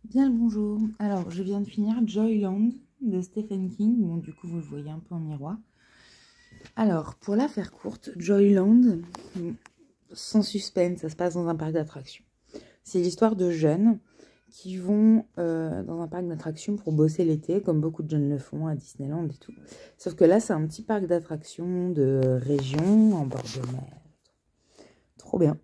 Bien le bonjour. Alors, je viens de finir Joyland de Stephen King. Bon, du coup, vous le voyez un peu en miroir. Alors, pour la faire courte, Joyland, sans suspense, ça se passe dans un parc d'attractions. C'est l'histoire de jeunes qui vont dans un parc d'attractions pour bosser l'été, comme beaucoup de jeunes le font à Disneyland et tout. Sauf que là, c'est un petit parc d'attractions de région, en bord de mer. Trop bien.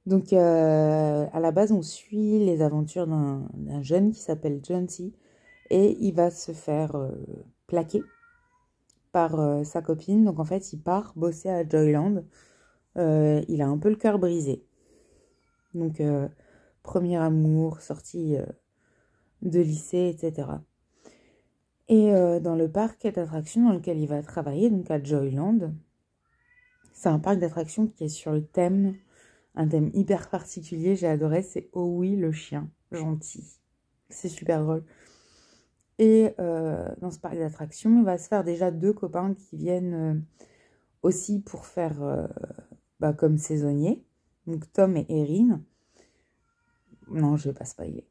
Donc, à la base, on suit les aventures d'un jeune qui s'appelle John-C. Et il va se faire plaquer par sa copine. Donc en fait, il part bosser à Joyland. Il a un peu le cœur brisé. Donc, premier amour, sortie de lycée, etc. Et dans le parc d'attractions dans lequel il va travailler, donc à Joyland, c'est un parc d'attractions qui est sur le thème, un thème hyper particulier, j'ai adoré, c'est Oh oui, le chien, gentil. C'est super drôle. Et dans ce parc d'attractions, il va se faire déjà deux copains qui viennent aussi pour faire comme saisonniers. Donc Tom et Erin. Non, je ne vais pas spoiler.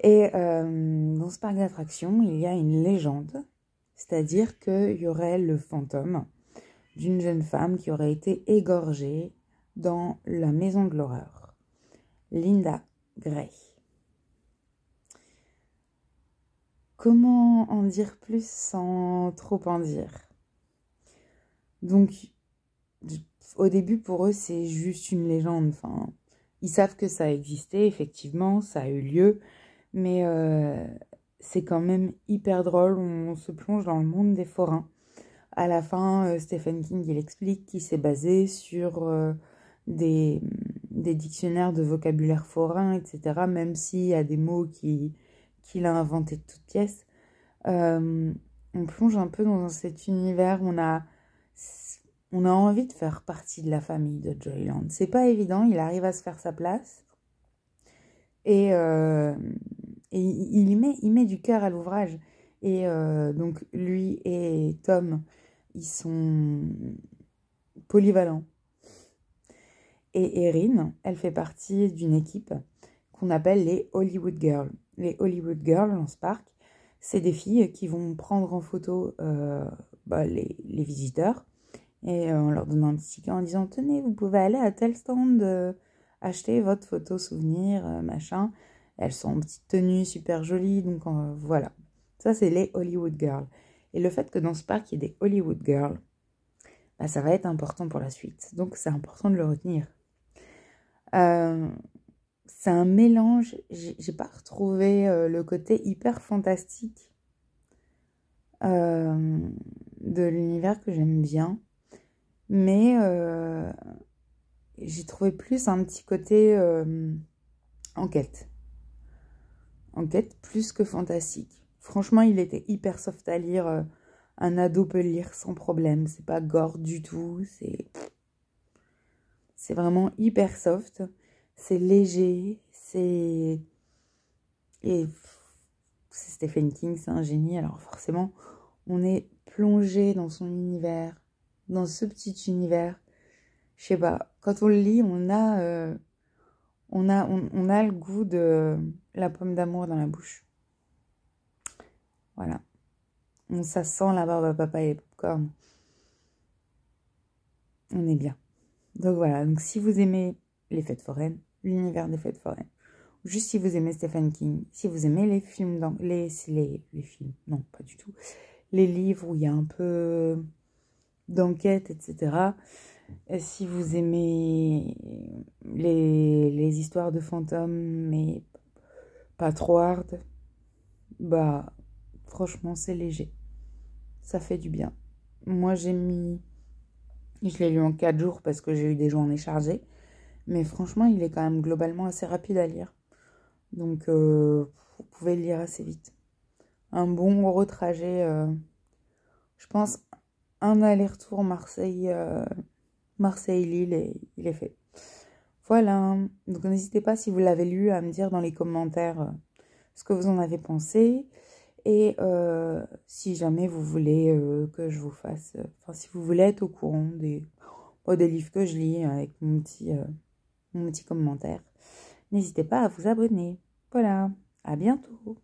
Et dans ce parc d'attractions, il y a une légende. C'est-à-dire qu'il y aurait le fantôme d'une jeune femme qui aurait été égorgée dans la maison de l'horreur. Linda Gray. Comment en dire plus sans trop en dire? Donc, au début, pour eux, c'est juste une légende. Enfin, ils savent que ça a existé, effectivement, ça a eu lieu, mais c'est quand même hyper drôle. On se plonge dans le monde des forains. À la fin, Stephen King, il explique qu'il s'est basé sur des, des dictionnaires de vocabulaire forain, etc., même s'il y a des mots qu'il a inventés de toutes pièces. On plonge un peu dans cet univers, on a envie de faire partie de la famille de Joyland. C'est pas évident, il arrive à se faire sa place. Et il met du cœur à l'ouvrage. Et donc, lui et Tom, ils sont polyvalents. Et Erin, elle fait partie d'une équipe qu'on appelle les Hollywood Girls. Les Hollywood Girls, dans ce parc, c'est des filles qui vont prendre en photo les visiteurs. Et on leur donne un petit ticket en disant « Tenez, vous pouvez aller à tel stand, acheter votre photo souvenir, machin. » Elles sont en petite tenue super jolie, donc voilà. Ça, c'est les Hollywood Girls. Et le fait que dans ce parc, il y ait des Hollywood Girls, bah, ça va être important pour la suite. Donc, c'est important de le retenir. C'est un mélange, j'ai pas retrouvé le côté hyper fantastique de l'univers que j'aime bien. Mais j'ai trouvé plus un petit côté enquête. Enquête plus que fantastique. Franchement, il était hyper soft à lire. Un ado peut le lire sans problème. C'est pas gore du tout. C'est vraiment hyper soft. C'est léger. Et c'est Stephen King, c'est un génie. Alors forcément, on est plongé dans son univers. Dans ce petit univers. Je sais pas, quand on le lit, on a le goût de la pomme d'amour dans la bouche. Voilà. Ça sent la barbe à papa et les popcorn. On est bien. Donc voilà, donc si vous aimez les fêtes foraines, l'univers des fêtes foraines, ou juste si vous aimez Stephen King, si vous aimez les films, les films, non, pas du tout, les livres où il y a un peu d'enquête, etc., et si vous aimez les histoires de fantômes, mais pas trop hard, bah franchement c'est léger. Ça fait du bien. Moi je l'ai lu en 4 jours parce que j'ai eu des journées chargées. Mais franchement il est quand même globalement assez rapide à lire. Donc vous pouvez le lire assez vite. Un bon gros trajet, je pense un aller-retour Marseille-Lille et il est fait. Voilà, donc n'hésitez pas si vous l'avez lu à me dire dans les commentaires ce que vous en avez pensé. Et si jamais vous voulez que je vous fasse... si vous voulez être au courant des livres que je lis avec mon petit commentaire, n'hésitez pas à vous abonner. Voilà, À bientôt!